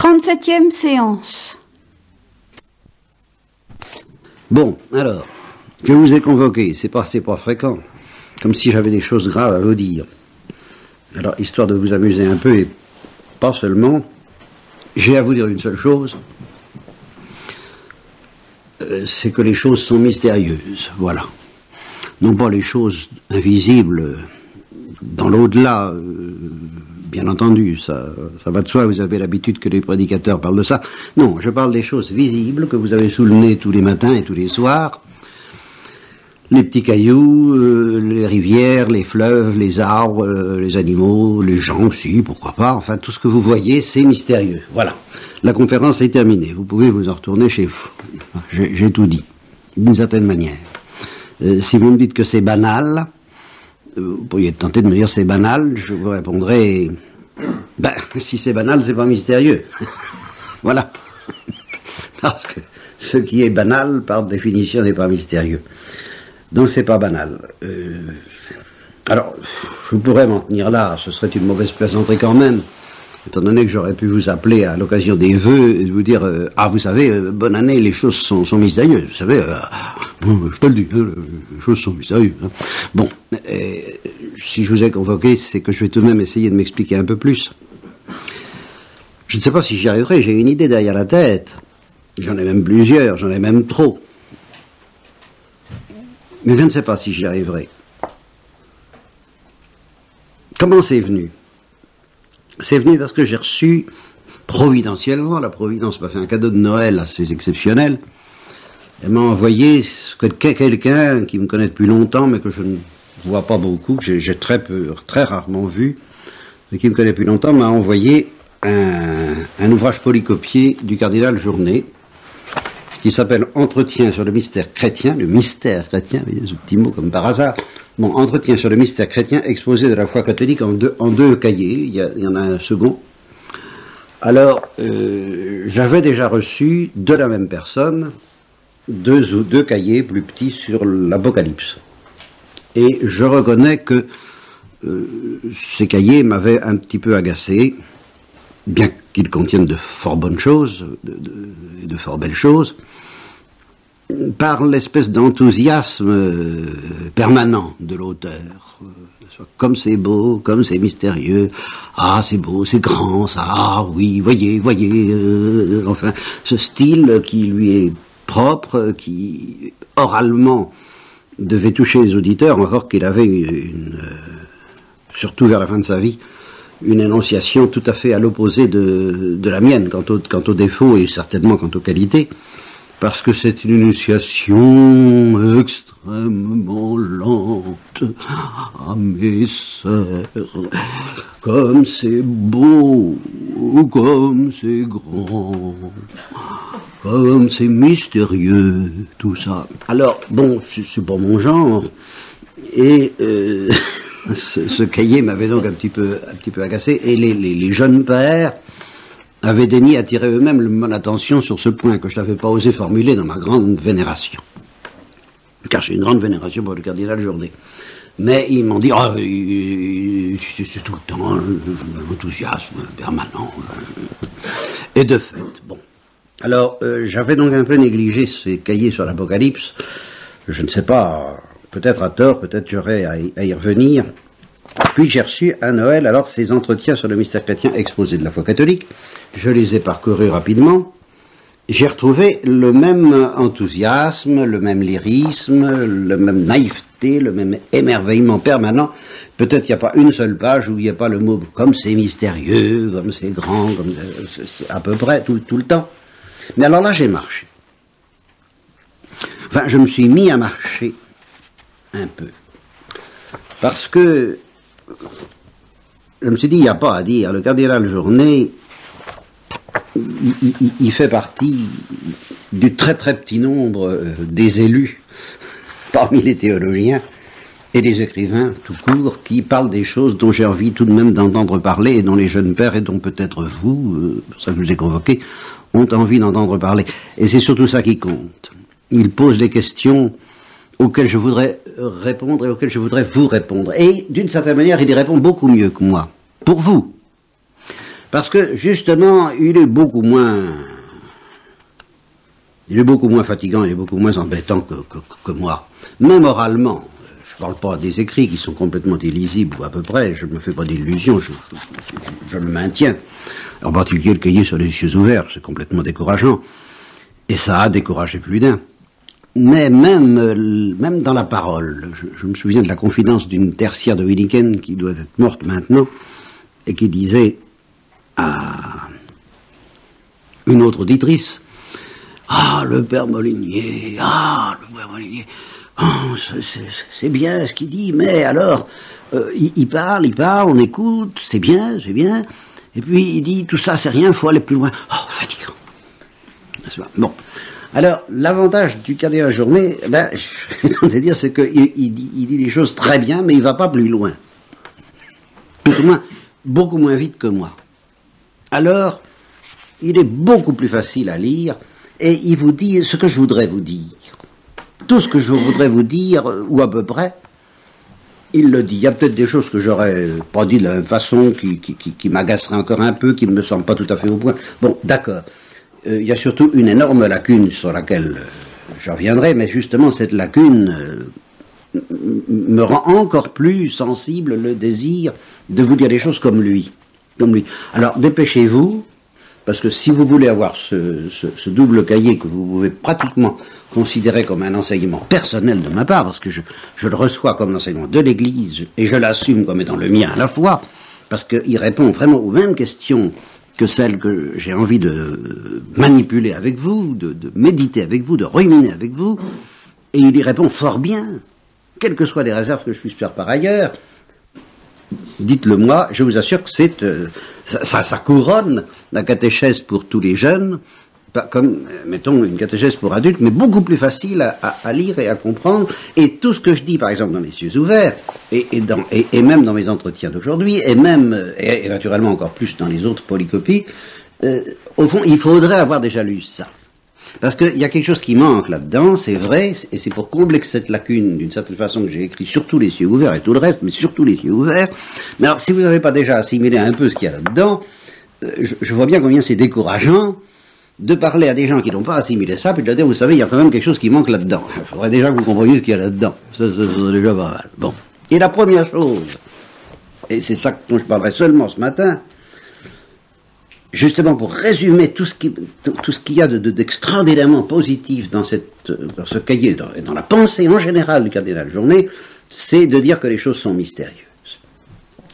37e séance. Bon, alors, je vous ai convoqué, c'est pas fréquent, comme si j'avais des choses graves à vous dire. Alors, histoire de vous amuser un peu, et pas seulement, j'ai à vous dire une seule chose, c'est que les choses sont mystérieuses, voilà. Non pas les choses invisibles dans l'au-delà, bien entendu, ça va de soi, vous avez l'habitude que les prédicateurs parlent de ça. Non, je parle des choses visibles que vous avez sous le nez tous les matins et tous les soirs. Les petits cailloux, les rivières, les fleuves, les arbres, les animaux, les gens aussi, pourquoi pas. Enfin, tout ce que vous voyez, c'est mystérieux. Voilà. La conférence est terminée. Vous pouvez vous en retourner chez vous. J'ai tout dit, d'une certaine manière. Si vous me dites que c'est banal, vous pourriez tenter de me dire c'est banal, je vous répondrai, si c'est banal, c'est pas mystérieux. Voilà. Parce que ce qui est banal, par définition, n'est pas mystérieux. Donc c'est pas banal. Alors, je pourrais m'en tenir là, ce serait une mauvaise plaisanterie quand même, étant donné que j'aurais pu vous appeler à l'occasion des vœux et vous dire vous savez, bonne année, les choses sont mystérieuses. Vous savez, je te le dis, les choses sont mystérieuses. Hein. Bon, si je vous ai convoqué, c'est que je vais tout de même essayer de m'expliquer un peu plus. Je ne sais pas si j'y arriverai, j'ai une idée derrière la tête. J'en ai même plusieurs, j'en ai même trop. Mais je ne sais pas si j'y arriverai. Comment c'est venu ? C'est venu parce que j'ai reçu, providentiellement, la Providence m'a fait un cadeau de Noël assez exceptionnel. Elle m'a envoyé quelqu'un qui me connaît depuis longtemps, mais que je ne vois pas beaucoup, que j'ai très rarement vu, mais qui me connaît depuis longtemps, m'a envoyé un ouvrage polycopié du cardinal Journet, qui s'appelle Entretien sur le mystère chrétien, vous voyez, ce petit mot comme par hasard. Bon, Entretien sur le mystère chrétien, exposé de la foi catholique en deux cahiers, il y en a un second. Alors, j'avais déjà reçu de la même personne deux cahiers plus petits sur l'Apocalypse. Et je reconnais que ces cahiers m'avaient un petit peu agacé, bien qu'ils contiennent de fort bonnes choses, de fort belles choses, par l'espèce d'enthousiasme permanent de l'auteur. Comme c'est beau, comme c'est mystérieux, c'est beau, c'est grand, ça, oui, voyez, enfin, ce style qui lui est propre, qui oralement devait toucher les auditeurs, encore qu'il avait surtout vers la fin de sa vie, une énonciation tout à fait à l'opposé de la mienne, quant aux défauts et certainement quant aux qualités, parce que c'est une initiation extrêmement lente. Mes sœurs, comme c'est beau, comme c'est grand, comme c'est mystérieux, tout ça. Alors, bon, c'est pas mon genre, et ce cahier m'avait donc un petit peu agacé, et les jeunes pères avaient daigné attirer eux-mêmes mon attention sur ce point que je n'avais pas osé formuler dans ma grande vénération. Car j'ai une grande vénération pour le cardinal Journet. Mais ils m'ont dit, c'est tout le temps un enthousiasme permanent. Et de fait, bon. Alors, j'avais donc un peu négligé ces cahiers sur l'Apocalypse. Je ne sais pas, peut-être à tort, peut-être j'aurais à y revenir. Puis j'ai reçu à Noël, alors, ces entretiens sur le mystère chrétien exposés de la foi catholique. Je les ai parcourus rapidement. J'ai retrouvé le même enthousiasme, le même lyrisme, le même naïveté, le même émerveillement permanent. Peut-être il n'y a pas une seule page où il n'y a pas le mot « comme c'est mystérieux », « comme c'est grand », c'est à peu près tout le temps. Mais alors là, j'ai marché. Enfin, je me suis mis à marcher un peu. Parce que je me suis dit, il n'y a pas à dire. Le cardinal Journet, il fait partie du très très petit nombre des élus parmi les théologiens et des écrivains tout court qui parlent des choses dont j'ai envie tout de même d'entendre parler et dont les jeunes pères et dont peut-être vous, pour ça que je vous ai convoqué, ont envie d'entendre parler. Et c'est surtout ça qui compte. Il pose des questions auxquelles je voudrais répondre et auxquelles je voudrais vous répondre. Et d'une certaine manière, il y répond beaucoup mieux que moi. Pour vous. Parce que, justement, il est beaucoup moins fatigant, il est beaucoup moins embêtant que moi. Même oralement. Je ne parle pas des écrits qui sont complètement illisibles, ou à peu près, je ne me fais pas d'illusions, je le maintiens. En particulier le cahier sur les cieux ouverts, c'est complètement décourageant. Et ça a découragé plus d'un. Mais même dans la parole, je me souviens de la confidence d'une tertiaire de Williken, qui doit être morte maintenant, et qui disait à une autre auditrice, « Ah, le père Molinier, oh, c'est bien ce qu'il dit, mais alors, il parle, on écoute, c'est bien, et puis il dit, tout ça c'est rien, il faut aller plus loin. Oh, fatigant. N'est-ce pas? Bon. Alors, l'avantage du cardinal Journet, je vais te dire, c'est qu'il dit des choses très bien, mais il va pas plus loin. Tout au moins, beaucoup moins vite que moi. Alors, il est beaucoup plus facile à lire, et il vous dit ce que je voudrais vous dire. Tout ce que je voudrais vous dire, ou à peu près, il le dit. Il y a peut-être des choses que j'aurais pas dit de la même façon, qui m'agaceraient encore un peu, qui ne me semblent pas tout à fait au point. Bon, d'accord. Il y a surtout une énorme lacune sur laquelle je reviendrai, mais justement, cette lacune me rend encore plus sensible le désir de vous dire des choses comme lui. Alors, dépêchez-vous, parce que si vous voulez avoir ce double cahier que vous pouvez pratiquement considérer comme un enseignement personnel de ma part, parce que je le reçois comme l'enseignement de l'Église, et je l'assume comme étant le mien à la fois, parce qu'il répond vraiment aux mêmes questions que celles que j'ai envie de manipuler avec vous, de méditer avec vous, de ruminer avec vous, et il y répond fort bien, quelles que soient les réserves que je puisse faire par ailleurs. Dites-le moi, je vous assure que ça couronne la catéchèse pour tous les jeunes, pas comme, mettons, une catéchèse pour adultes, mais beaucoup plus facile à lire et à comprendre. Et tout ce que je dis, par exemple, dans les cieux ouverts, et même dans mes entretiens d'aujourd'hui, et naturellement encore plus dans les autres polycopies, au fond, il faudrait avoir déjà lu ça. Parce qu'il y a quelque chose qui manque là-dedans, c'est vrai, et c'est pour combler cette lacune, d'une certaine façon, que j'ai écrit surtout les cieux ouverts et tout le reste, mais surtout les cieux ouverts. Mais alors, si vous n'avez pas déjà assimilé un peu ce qu'il y a là-dedans, je vois bien combien c'est décourageant de parler à des gens qui n'ont pas assimilé ça, puis de leur dire, vous savez, il y a quand même quelque chose qui manque là-dedans. Il faudrait déjà que vous compreniez ce qu'il y a là-dedans. Ça c'est déjà pas mal. Bon. Et la première chose, et c'est ça dont je parlerai seulement ce matin, justement pour résumer tout ce qu'il y a d'extraordinairement positif dans ce cahier, dans la pensée en général du cardinal Journet, c'est de dire que les choses sont mystérieuses.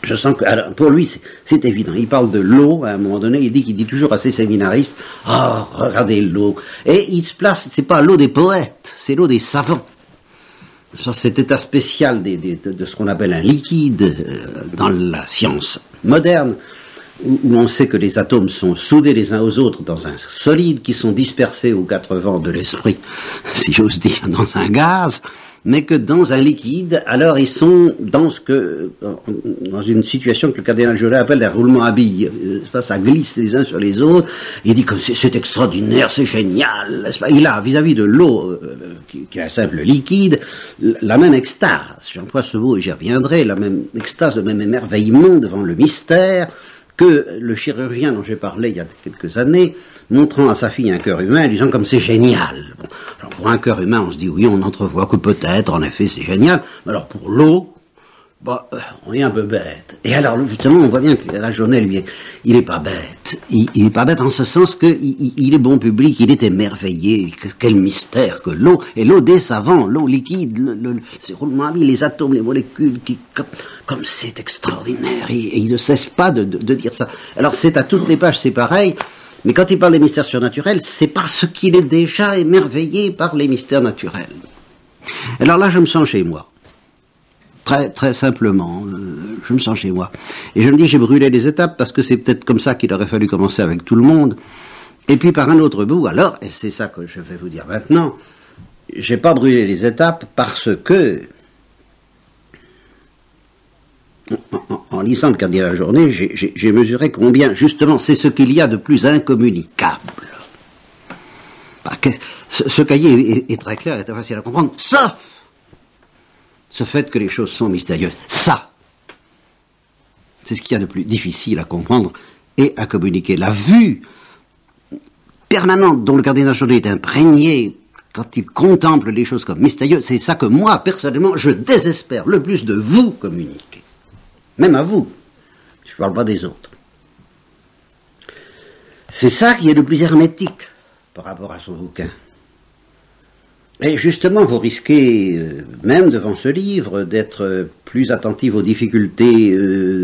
Je sens que, alors, pour lui, c'est évident. Il parle de l'eau, à un moment donné, il dit toujours à ses séminaristes, « Ah, oh, regardez l'eau ». Et il se place, c'est pas l'eau des poètes, c'est l'eau des savants. Cet état spécial de ce qu'on appelle un liquide dans la science moderne, où on sait que les atomes sont soudés les uns aux autres dans un solide, qui sont dispersés aux quatre vents de l'esprit, si j'ose dire, dans un gaz, mais que dans un liquide, alors ils sont dans une situation que le cardinal Journet appelle un roulement à billes. Ça glisse les uns sur les autres. Il dit que c'est extraordinaire, c'est génial. Il a, vis-à-vis de l'eau, qui est un simple liquide, la même extase. J'emploie ce mot et j'y reviendrai. La même extase, le même émerveillement devant le mystère que le chirurgien dont j'ai parlé il y a quelques années, montrant à sa fille un cœur humain, disant comme c'est génial. Bon, alors pour un cœur humain, on se dit oui, on entrevoit que peut-être, en effet, c'est génial. Mais alors pour l'eau, on est un peu bête. Et alors justement, on voit bien que la journée, lui, il est pas bête. Il est pas bête en ce sens qu'il est bon public, il est émerveillé. Quel mystère que l'eau, et l'eau des savants, l'eau liquide, ces roulements à billes, les atomes, les molécules, comme c'est extraordinaire. Et il ne cesse pas de dire ça. Alors c'est à toutes les pages, c'est pareil. Mais quand il parle des mystères surnaturels, c'est parce qu'il est déjà émerveillé par les mystères naturels. Alors là, je me sens chez moi. Très, très simplement, je me sens chez moi. Et je me dis, j'ai brûlé les étapes, parce que c'est peut-être comme ça qu'il aurait fallu commencer avec tout le monde. Et puis par un autre bout, alors, et c'est ça que je vais vous dire maintenant, j'ai pas brûlé les étapes parce que, en lisant le cardinal Journet, j'ai mesuré combien, justement, c'est ce qu'il y a de plus incommunicable. Ce cahier est très clair et très facile à comprendre, sauf ce fait que les choses sont mystérieuses. Ça, c'est ce qu'il y a de plus difficile à comprendre et à communiquer. La vue permanente dont le cardinal Journet est imprégné quand il contemple les choses comme mystérieuses, c'est ça que moi, personnellement, je désespère le plus de vous communiquer. Même à vous. Je ne parle pas des autres. C'est ça qui est le plus hermétique par rapport à son bouquin. Et justement, vous risquez, même devant ce livre, d'être plus attentif aux difficultés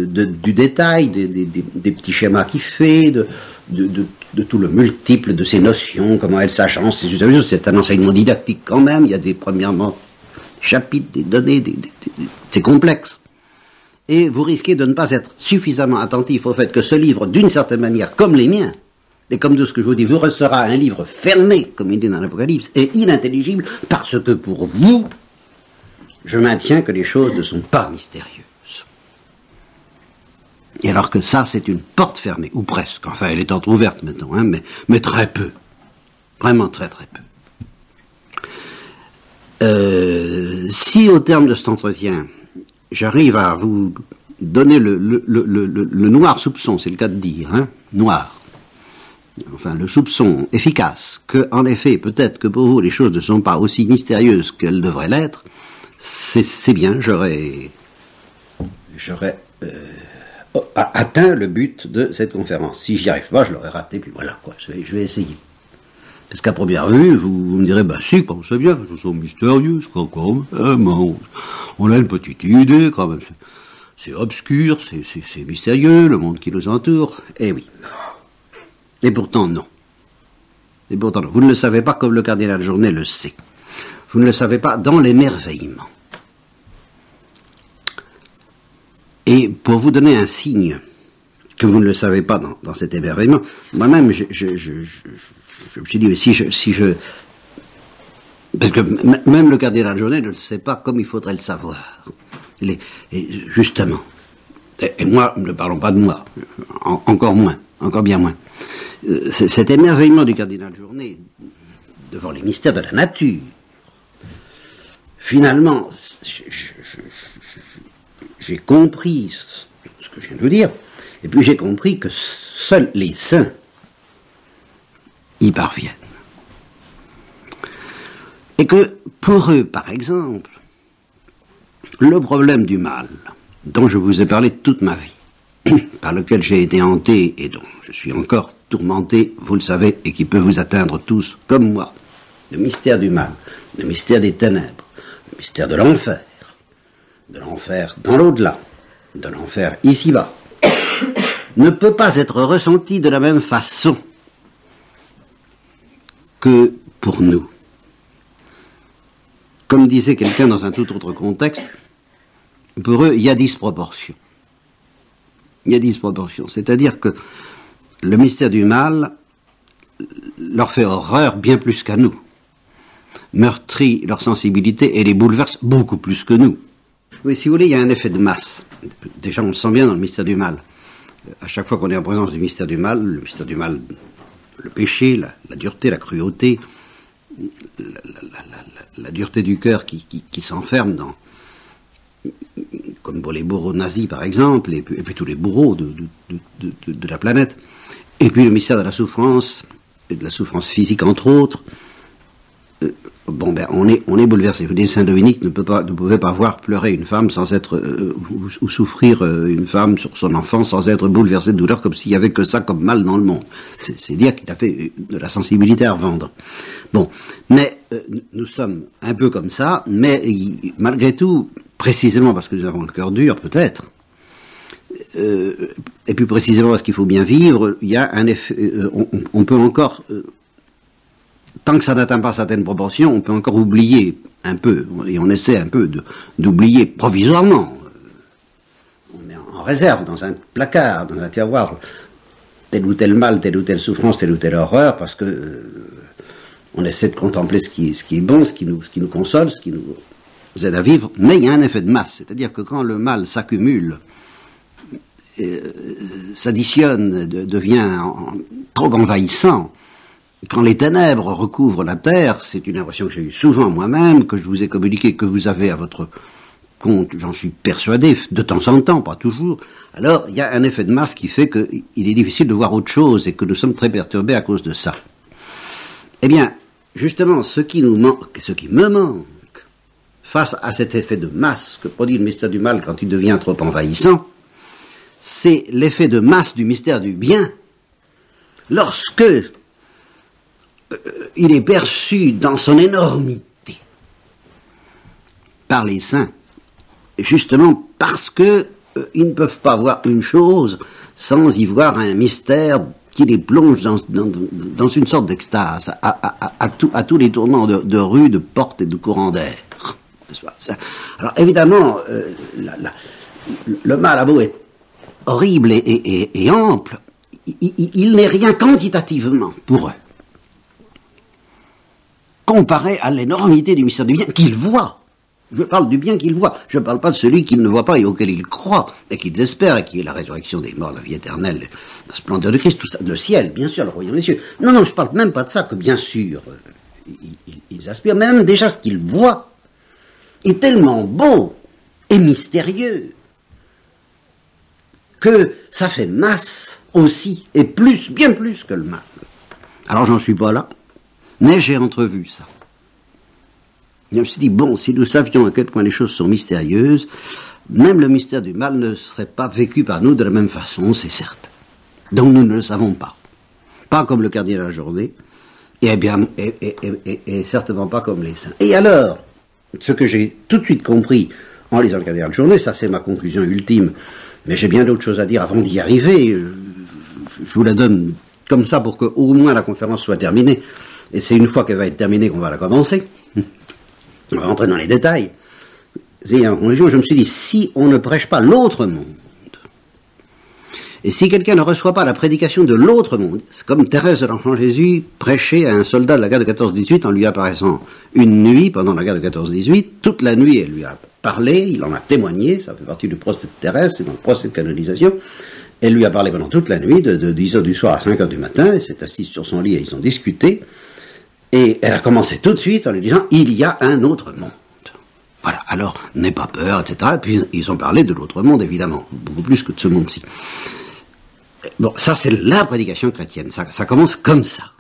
du détail, des petits schémas qu'il fait, de tout le multiple de ces notions, comment elles s'agencent. C'est un enseignement didactique quand même, il y a des premièrement chapitres, des données, c'est complexe. Et vous risquez de ne pas être suffisamment attentif au fait que ce livre, d'une certaine manière, comme les miens, et comme de ce que je vous dis, vous restera un livre fermé, comme il dit dans l'Apocalypse, et inintelligible, parce que pour vous, je maintiens que les choses ne sont pas mystérieuses. Et alors que ça, c'est une porte fermée, ou presque, enfin elle est entrouverte maintenant, hein, mais très peu. Vraiment très très peu. Si au terme de cet entretien, j'arrive à vous donner le noir soupçon, c'est le cas de dire, hein, noir, enfin le soupçon efficace, que en effet, peut-être que pour vous les choses ne sont pas aussi mystérieuses qu'elles devraient l'être, c'est bien, j'aurais atteint le but de cette conférence. Si j'y arrive pas, je l'aurais raté, puis voilà quoi, je vais essayer. Parce qu'à première vue, vous me direz, bah si, quand c'est bien, elles sont mystérieuses, quoi, on a une petite idée, quand même, c'est obscur, c'est mystérieux, le monde qui nous entoure, eh oui. Et pourtant, non. Et pourtant, non. Vous ne le savez pas comme le cardinal Journet le sait. Vous ne le savez pas dans l'émerveillement. Et pour vous donner un signe que vous ne le savez pas dans cet émerveillement, moi-même, je me suis dit, mais si je... Parce que même le cardinal Journet ne le sait pas comme il faudrait le savoir. Et justement. Et moi, ne parlons pas de moi. Encore moins. Encore bien moins. Cet émerveillement du cardinal Journet devant les mystères de la nature, finalement, j'ai compris ce que je viens de vous dire, et puis j'ai compris que seuls les saints y parviennent. Et que pour eux, par exemple, le problème du mal, dont je vous ai parlé toute ma vie, par lequel j'ai été hanté et dont je suis encore tourmenté, vous le savez, et qui peut vous atteindre tous, comme moi, le mystère du mal, le mystère des ténèbres, le mystère de l'enfer dans l'au-delà, de l'enfer ici-bas, ne peut pas être ressenti de la même façon que pour nous. Comme disait quelqu'un dans un tout autre contexte, pour eux, il y a disproportion. Il y a disproportion. C'est-à-dire que le mystère du mal leur fait horreur bien plus qu'à nous. Meurtrit leur sensibilité et les bouleverse beaucoup plus que nous. Oui, si vous voulez, il y a un effet de masse. Déjà, on le sent bien dans le mystère du mal. À chaque fois qu'on est en présence du mystère du mal, le péché, la dureté, la cruauté, la dureté du cœur qui s'enferme dans... comme pour les bourreaux nazis par exemple, et puis tous les bourreaux de la planète, et puis le mystère de la souffrance, et de la souffrance physique entre autres, on est bouleversé. Je vous dis, Saint Dominique ne pouvait pas voir pleurer une femme sans être, ou souffrir une femme sur son enfant sans être bouleversé de douleur, comme s'il n'y avait que ça comme mal dans le monde. C'est dire qu'il a fait de la sensibilité à revendre. Bon, mais nous sommes un peu comme ça, mais malgré tout, précisément parce que nous avons le cœur dur, peut-être, et plus précisément parce qu'il faut bien vivre, il y a un effet, on peut encore, tant que ça n'atteint pas certaines proportions, on peut encore oublier un peu, et on essaie un peu d'oublier provisoirement. On met en réserve dans un placard, dans un tiroir, tel ou tel mal, telle ou telle souffrance, telle ou telle horreur, parce que on essaie de contempler ce qui est bon, ce qui nous console, ce qui nous aide à vivre, mais il y a un effet de masse, c'est-à-dire que quand le mal s'accumule, s'additionne, devient trop envahissant, quand les ténèbres recouvrent la terre, c'est une impression que j'ai eue souvent moi-même, que je vous ai communiqué, que vous avez à votre compte, j'en suis persuadé, de temps en temps, pas toujours, alors il y a un effet de masse qui fait qu'il est difficile de voir autre chose et que nous sommes très perturbés à cause de ça. Eh bien, justement, ce qui nous manque, ce qui me manque, face à cet effet de masse que produit le mystère du mal quand il devient trop envahissant, c'est l'effet de masse du mystère du bien, lorsque il est perçu dans son énormité par les saints, justement parce que ils ne peuvent pas voir une chose sans y voir un mystère qui les plonge dans une sorte d'extase, à tous les tournants de rues, de portes et de courants d'air. Alors évidemment, le mal à beau être horrible et ample, il n'est rien quantitativement pour eux, comparé à l'énormité du mystère du bien qu'ils voient. Je parle du bien qu'ils voient, je ne parle pas de celui qu'ils ne voient pas et auquel ils croient, et qu'ils espèrent, et qui est la résurrection des morts, la vie éternelle, la splendeur de Christ, tout ça, le ciel, bien sûr, le royaume des cieux. Non, je ne parle même pas de ça, que bien sûr, ils aspirent, même déjà ce qu'ils voient est tellement beau et mystérieux que ça fait masse aussi, et plus, bien plus que le mal. Alors j'en suis pas là, mais j'ai entrevu ça. Je me suis dit, bon, si nous savions à quel point les choses sont mystérieuses, même le mystère du mal ne serait pas vécu par nous de la même façon, c'est certain. Donc nous ne le savons pas. Pas comme le cardinal Journet, et certainement pas comme les saints. Et alors, ce que j'ai tout de suite compris en lisant le cardinal Journet, ça c'est ma conclusion ultime, mais j'ai bien d'autres choses à dire avant d'y arriver, je vous la donne comme ça pour qu'au moins la conférence soit terminée, et c'est une fois qu'elle va être terminée qu'on va la commencer. On va rentrer dans les détails. En conclusion, je me suis dit, si on ne prêche pas l'autre monde, et si quelqu'un ne reçoit pas la prédication de l'autre monde, c'est comme Thérèse de l'Enfant Jésus prêchait à un soldat de la guerre de 14-18 en lui apparaissant une nuit pendant la guerre de 14-18, toute la nuit elle lui a parlé, il en a témoigné, ça fait partie du procès de Thérèse, c'est dans le procès de canonisation, elle lui a parlé pendant toute la nuit, de 10h du soir à 5h du matin, elle s'est assise sur son lit et ils ont discuté, et elle a commencé tout de suite en lui disant, il y a un autre monde. Voilà, alors, n'aie pas peur, etc. Et puis, ils ont parlé de l'autre monde, évidemment, beaucoup plus que de ce monde-ci. Bon, ça, c'est la prédication chrétienne. Ça commence comme ça.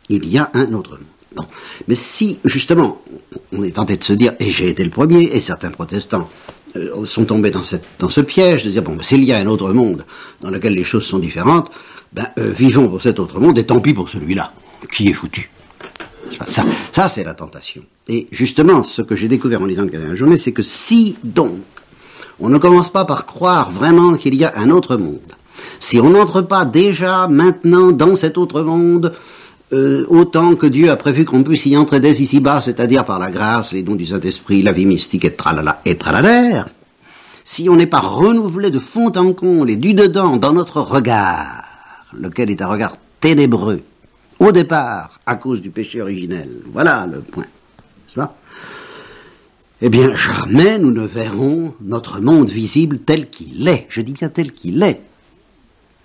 Il y a un autre monde. Bon. Mais si, justement, on est tenté de se dire, et j'ai été le premier, et certains protestants sont tombés dans ce piège de dire, bon, s'il y a un autre monde dans lequel les choses sont différentes, vivons pour cet autre monde, et tant pis pour celui-là, qui est foutu. Ça, c'est la tentation. Et justement, ce que j'ai découvert en lisant le cardinal Journet, c'est que si, donc, on ne commence pas par croire vraiment qu'il y a un autre monde, si on n'entre pas déjà, maintenant, dans cet autre monde, autant que Dieu a prévu qu'on puisse y entrer dès ici-bas, c'est-à-dire par la grâce, les dons du Saint-Esprit, la vie mystique, et tralala, et tralala, si on n'est pas renouvelé de fond en comble et du dedans dans notre regard, lequel est un regard ténébreux, au départ, à cause du péché originel, voilà le point, n'est-ce pas? Eh bien, jamais nous ne verrons notre monde visible tel qu'il est. Je dis bien tel qu'il est.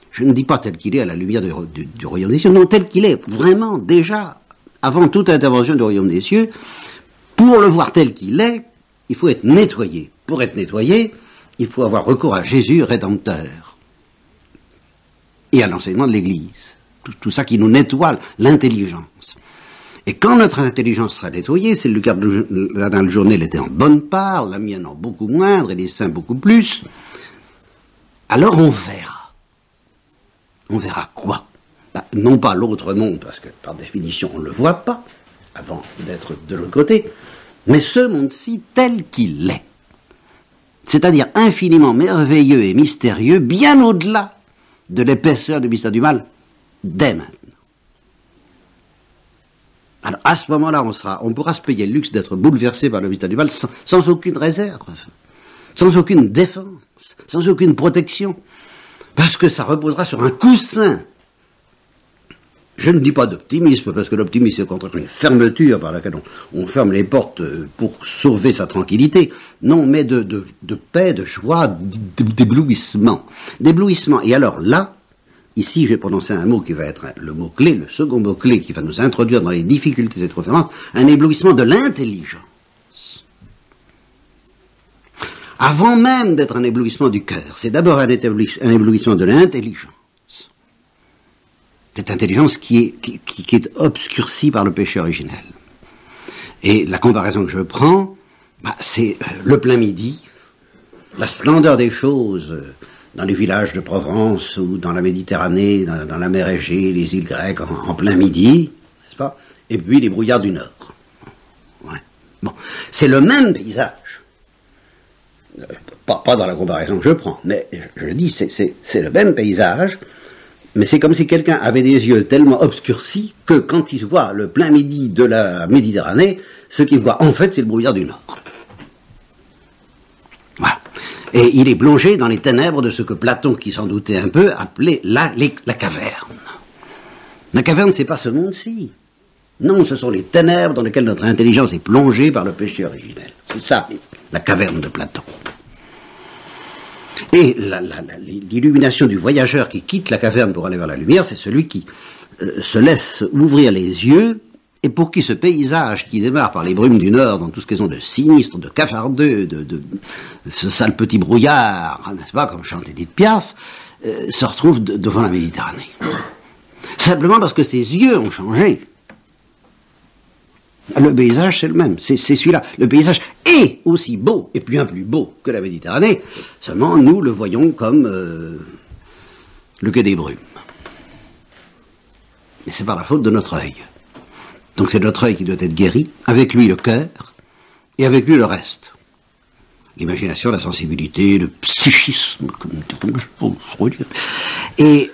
Je ne dis pas tel qu'il est à la lumière du royaume des cieux, non, tel qu'il est, vraiment, déjà, avant toute intervention du royaume des cieux, pour le voir tel qu'il est, il faut être nettoyé. Pour être nettoyé, il faut avoir recours à Jésus, Rédempteur, et à l'enseignement de l'Église. Tout ça qui nous nettoie l'intelligence. Et quand notre intelligence sera nettoyée, c'est le cas dans le journée, elle était en bonne part, la mienne en beaucoup moindre, et les saints beaucoup plus, alors on verra. On verra quoi? Non pas l'autre monde, parce que par définition on ne le voit pas, avant d'être de l'autre côté, mais ce monde-ci tel qu'il est. C'est-à-dire infiniment merveilleux et mystérieux, bien au-delà de l'épaisseur du mystère du mal, dès maintenant. Alors à ce moment-là, on pourra se payer le luxe d'être bouleversé par le mystère du mal sans aucune réserve, sans aucune défense, sans aucune protection, parce que ça reposera sur un coussin. Je ne dis pas d'optimisme, parce que l'optimisme c'est au contraire une fermeture par laquelle on ferme les portes pour sauver sa tranquillité. Non, mais de paix, de joie, d'éblouissement. D'éblouissement. Et alors là, ici, je vais prononcer un mot qui va être le mot-clé, le second mot-clé qui va nous introduire dans les difficultés de cette conférence, un éblouissement de l'intelligence. avant même d'être un éblouissement du cœur. C'est d'abord un éblouissement de l'intelligence. Cette intelligence qui est obscurcie par le péché originel. Et la comparaison que je prends, c'est le plein midi, la splendeur des choses dans les villages de Provence ou dans la Méditerranée, dans la mer Égée, les îles grecques en plein midi, n'est-ce pas? Et puis les brouillards du Nord. Ouais. Bon, c'est le même paysage. Pas dans la comparaison que je prends, mais je dis, c'est le même paysage, mais c'est comme si quelqu'un avait des yeux tellement obscurcis que quand il se voit le plein midi de la Méditerranée, ce qu'il voit, en fait, c'est le brouillard du Nord. Voilà. Et il est plongé dans les ténèbres de ce que Platon, qui s'en doutait un peu, appelait la caverne. La caverne, c'est pas ce monde-ci. Non, ce sont les ténèbres dans lesquelles notre intelligence est plongée par le péché originel. C'est ça, la caverne de Platon. Et l'illumination du voyageur qui quitte la caverne pour aller vers la lumière, c'est celui qui se laisse ouvrir les yeux, et pour qui ce paysage qui démarre par les brumes du Nord, dans tout ce qu'elles ont de sinistre, de cafardeux, de ce sale petit brouillard, n'est-ce pas, comme chante Édith Piaf, se retrouve devant la Méditerranée. Simplement parce que ses yeux ont changé. Le paysage, c'est le même, c'est celui-là. Le paysage est aussi beau, et bien plus beau que la Méditerranée, seulement nous le voyons comme le quai des brumes. Mais c'est par la faute de notre œil. Donc c'est notre œil qui doit être guéri, avec lui le cœur, et avec lui le reste. L'imagination, la sensibilité, le psychisme, comme je peux dire. Et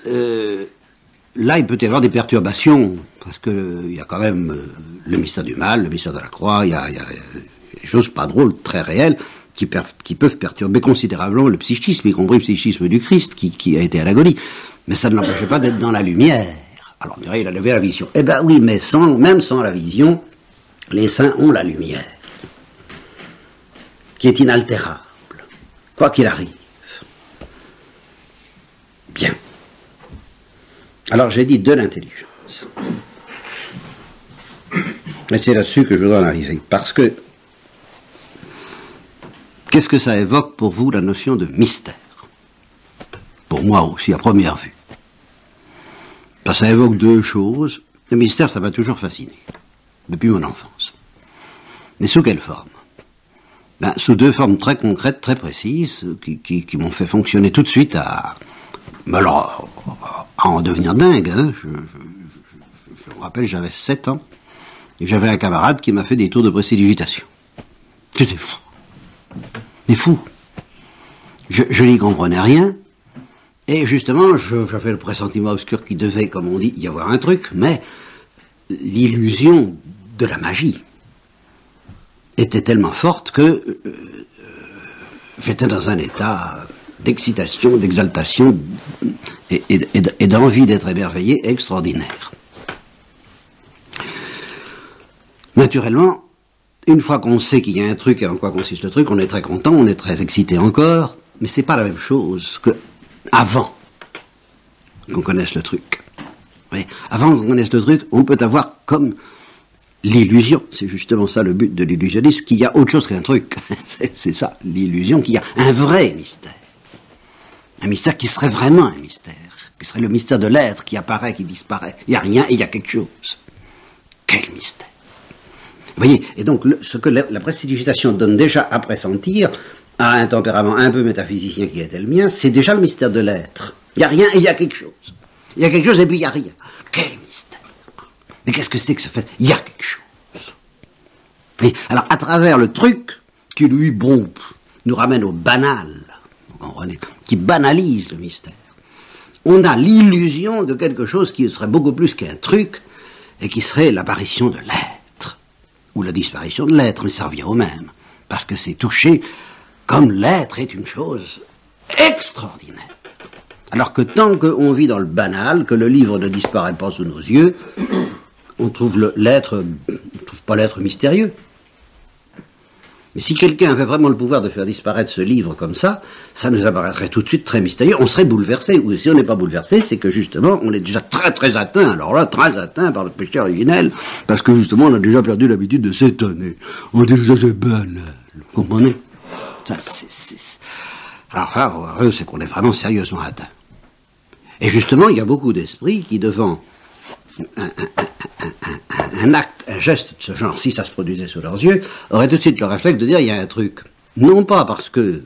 là, il peut y avoir des perturbations, parce que il y a quand même le mystère du mal, le mystère de la croix, il y a des choses pas drôles, très réelles, qui peuvent perturber considérablement le psychisme, y compris le psychisme du Christ, qui a été à l'agonie. Mais ça ne l'empêchait pas d'être dans la lumière. Alors on dirait, il a levé la vision. Eh ben oui, mais même sans la vision, les saints ont la lumière, qui est inaltérable, quoi qu'il arrive. Bien. Alors j'ai dit de l'intelligence. Et c'est là-dessus que je voudrais en arriver. Parce que, qu'est-ce que ça évoque pour vous, la notion de mystère? Pour moi aussi, à première vue. Ça évoque deux choses. Le mystère, ça m'a toujours fasciné, depuis mon enfance. Mais sous quelle forme? Sous deux formes très concrètes, très précises, qui m'ont fait fonctionner tout de suite à en devenir dingue. Hein. Je me rappelle, j'avais 7 ans, et j'avais un camarade qui m'a fait des tours de prestidigitation. J'étais fou. Mais fou. Je n'y comprenais rien. Et justement, j'avais le pressentiment obscur qu'il devait, comme on dit, y avoir un truc, mais l'illusion de la magie était tellement forte que j'étais dans un état d'excitation, d'exaltation et d'envie d'être émerveillé extraordinaire. Naturellement, une fois qu'on sait qu'il y a un truc et en quoi consiste le truc, on est très content, on est très excité encore, mais c'est pas la même chose que avant qu'on connaisse le truc. Oui, avant qu'on connaisse le truc, on peut avoir comme l'illusion, c'est justement ça le but de l'illusionniste, qu'il y a autre chose qu'un truc. C'est ça, l'illusion, qu'il y a un vrai mystère. Un mystère qui serait vraiment un mystère, qui serait le mystère de l'être, qui apparaît, qui disparaît. Il n'y a rien et il y a quelque chose. Quel mystère! Vous voyez, et donc ce que la prestidigitation donne déjà à pressentir, à un tempérament un peu métaphysicien qui était le mien, c'est déjà le mystère de l'être. Il n'y a rien et il y a quelque chose. Il y a quelque chose et puis il n'y a rien. Quel mystère! Mais qu'est-ce que c'est que ce fait? Il y a quelque chose. Et alors, à travers le truc, qui lui, nous ramène au banal, vous comprenez, qui banalise le mystère, on a l'illusion de quelque chose qui serait beaucoup plus qu'un truc, et qui serait l'apparition de l'être, ou la disparition de l'être, mais ça revient au même, parce que c'est touché comme l'être est une chose extraordinaire. Alors que tant qu'on vit dans le banal, que le livre ne disparaît pas sous nos yeux, on trouve pas l'être mystérieux. Mais si quelqu'un avait vraiment le pouvoir de faire disparaître ce livre comme ça nous apparaîtrait tout de suite très mystérieux, on serait bouleversé. Ou si on n'est pas bouleversé, c'est que justement, on est déjà très très atteint, alors là, très atteint par le péché originel, parce que justement, on a déjà perdu l'habitude de s'étonner. On dit que ça c'est banal, vous comprenez? Alors là, c'est qu'on est vraiment sérieusement atteint. Et justement, il y a beaucoup d'esprits qui, devant un acte, un geste de ce genre, si ça se produisait sous leurs yeux, auraient tout de suite le réflexe de dire, il y a un truc. Non pas parce que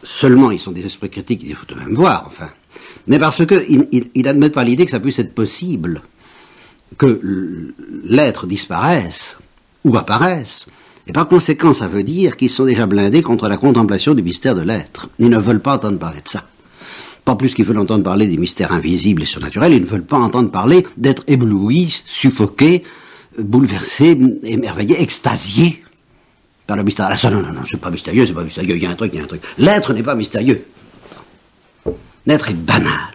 seulement ils sont des esprits critiques, il faut tout de même voir, enfin, mais parce qu'ils n'admettent pas l'idée que ça puisse être possible que l'être disparaisse ou apparaisse. Et par conséquent, ça veut dire qu'ils sont déjà blindés contre la contemplation du mystère de l'être. Ils ne veulent pas entendre parler de ça. Pas plus qu'ils veulent entendre parler des mystères invisibles et surnaturels, ils ne veulent pas entendre parler d'être éblouis, suffoqués, bouleversés, émerveillés, extasiés par le mystère. Ah, non, c'est pas mystérieux, il y a un truc. L'être n'est pas mystérieux. L'être est banal.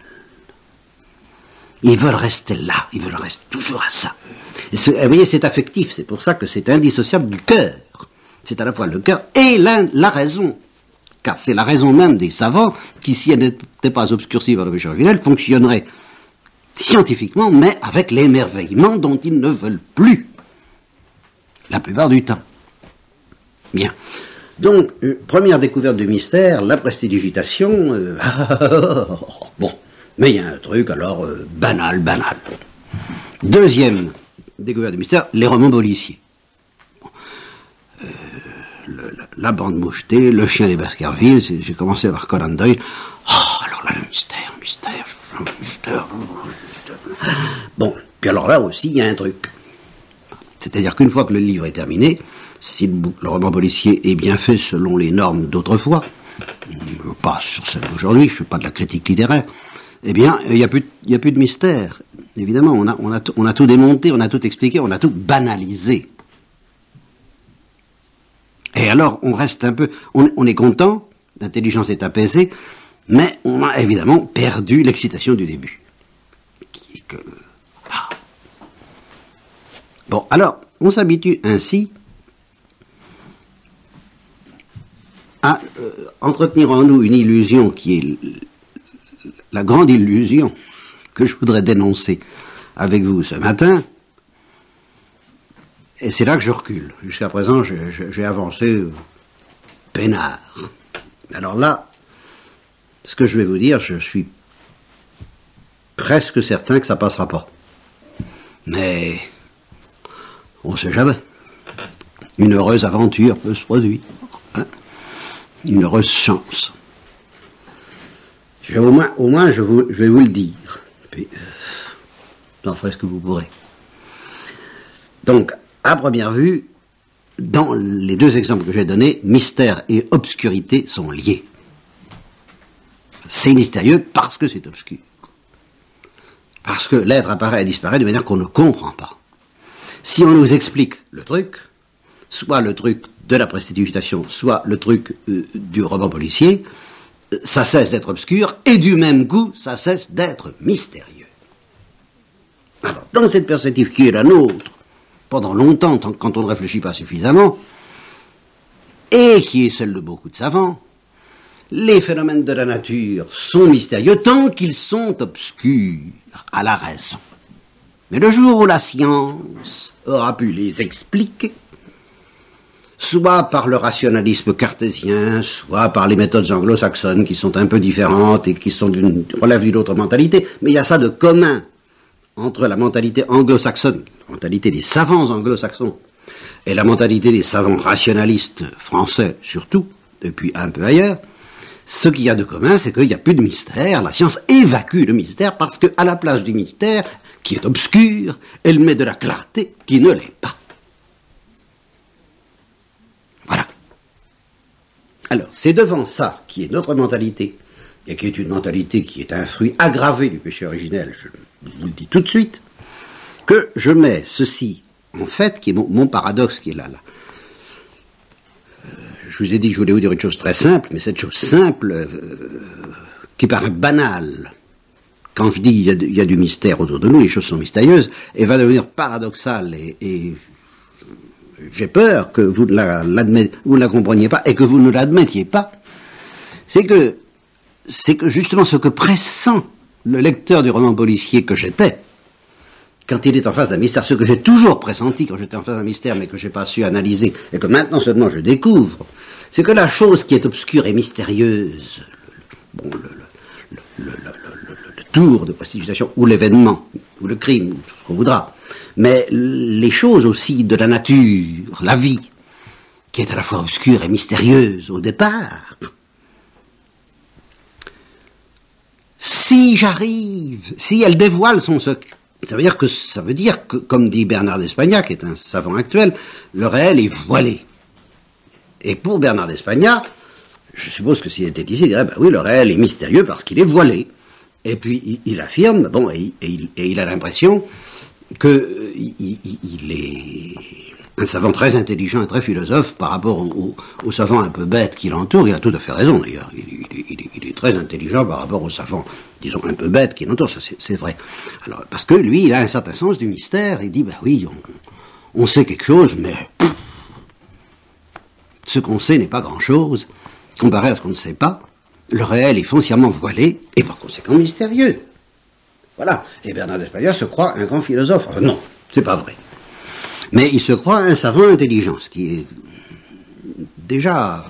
Ils veulent rester là, ils veulent rester toujours à ça. Et vous voyez, c'est affectif, c'est pour ça que c'est indissociable du cœur. C'est à la fois le cœur et la raison. Car c'est la raison même des savants qui, si elle n'était pas obscurcie par le péché originel, fonctionnerait scientifiquement, mais avec l'émerveillement dont ils ne veulent plus. La plupart du temps. Bien. Donc, première découverte du mystère, la prestidigitation. Bon, mais il y a un truc alors banal. Deuxième découverte du mystère, les romans policiers. Bon. La bande mouchetée, le chien des Baskerville, j'ai commencé par Conan Doyle. Alors là, le mystère. Bon, puis alors là aussi, il y a un truc. C'est-à-dire qu'une fois que le livre est terminé, si le roman policier est bien fait selon les normes d'autrefois, je passe sur celle d'aujourd'hui, je ne fais pas de la critique littéraire, eh bien, il n'y a plus de mystère. Évidemment, on a tout démonté, on a tout expliqué, on a tout banalisé. Et alors, on reste un peu... On est content, l'intelligence est apaisée, mais on a évidemment perdu l'excitation du début. Bon, alors, on s'habitue ainsi à entretenir en nous une illusion qui est la grande illusion que je voudrais dénoncer avec vous ce matin. Et c'est là que je recule. Jusqu'à présent, j'ai avancé peinard. Alors là, ce que je vais vous dire, je suis presque certain que ça passera pas. Mais on ne sait jamais. Une heureuse aventure peut se produire. Hein? Une heureuse chance. Au moins je vais vous le dire. Puis, vous en ferez ce que vous pourrez. Donc, à première vue, dans les deux exemples que j'ai donnés, mystère et obscurité sont liés. C'est mystérieux parce que c'est obscur. Parce que l'être apparaît et disparaît de manière qu'on ne comprend pas. Si on nous explique le truc, soit le truc de la prestidigitation, soit le truc du roman policier, ça cesse d'être obscur, et du même coup, ça cesse d'être mystérieux. Alors, dans cette perspective qui est la nôtre, pendant longtemps, quand on ne réfléchit pas suffisamment, et qui est celle de beaucoup de savants, les phénomènes de la nature sont mystérieux tant qu'ils sont obscurs à la raison. Mais le jour où la science aura pu les expliquer, soit par le rationalisme cartésien, soit par les méthodes anglo-saxonnes qui sont un peu différentes et qui relèvent d'une autre mentalité, mais il y a ça de commun entre la mentalité anglo-saxonne, la mentalité des savants anglo-saxons, et la mentalité des savants rationalistes français surtout, depuis un peu ailleurs. Ce qu'il y a de commun, c'est qu'il n'y a plus de mystère, la science évacue le mystère parce qu'à la place du mystère, qui est obscur, elle met de la clarté qui ne l'est pas. Voilà. Alors, c'est devant ça, qui est notre mentalité, et qui est une mentalité qui est un fruit aggravé du péché originel, je vous le dis tout de suite, que je mets ceci, en fait, qui est mon paradoxe qui est là. Je vous ai dit que je voulais vous dire une chose très simple, mais cette chose simple, qui paraît banale, quand je dis il y a du mystère autour de nous, les choses sont mystérieuses, et va devenir paradoxale, et j'ai peur que vous ne la compreniez pas, et que vous ne l'admettiez pas, c'est que justement ce que pressent le lecteur du roman policier que j'étais, quand il est en face d'un mystère, ce que j'ai toujours pressenti quand j'étais en face d'un mystère, mais que je n'ai pas su analyser, et que maintenant seulement je découvre, c'est que la chose qui est obscure et mystérieuse, le tour de prestidigitation, ou l'événement, ou le crime, ou tout ce qu'on voudra, mais les choses aussi de la nature, la vie, qui est à la fois obscure et mystérieuse au départ, si j'arrive, si elle dévoile son secret, ça veut dire que, comme dit Bernard d'Espagna, qui est un savant actuel, le réel est voilé. Et pour Bernard d'Espagna, je suppose que s'il était ici, il dirait, ben oui, le réel est mystérieux parce qu'il est voilé. Et puis il affirme, bon, et il a l'impression qu'il est un savant très intelligent et très philosophe par rapport aux savants un peu bêtes qui l'entourent. Il a tout à fait raison d'ailleurs. Il est très intelligent par rapport aux savants, disons, un peu bêtes qui l'entourent, ça c'est vrai. Alors, parce que lui, il a un certain sens du mystère. Il dit, ben oui, on sait quelque chose, mais ce qu'on sait n'est pas grand-chose comparé à ce qu'on ne sait pas. Le réel est foncièrement voilé et par conséquent mystérieux. Voilà. Et Bernard d'Espagna se croit un grand philosophe. Non, c'est pas vrai. Mais il se croit un savant intelligent, ce qui est déjà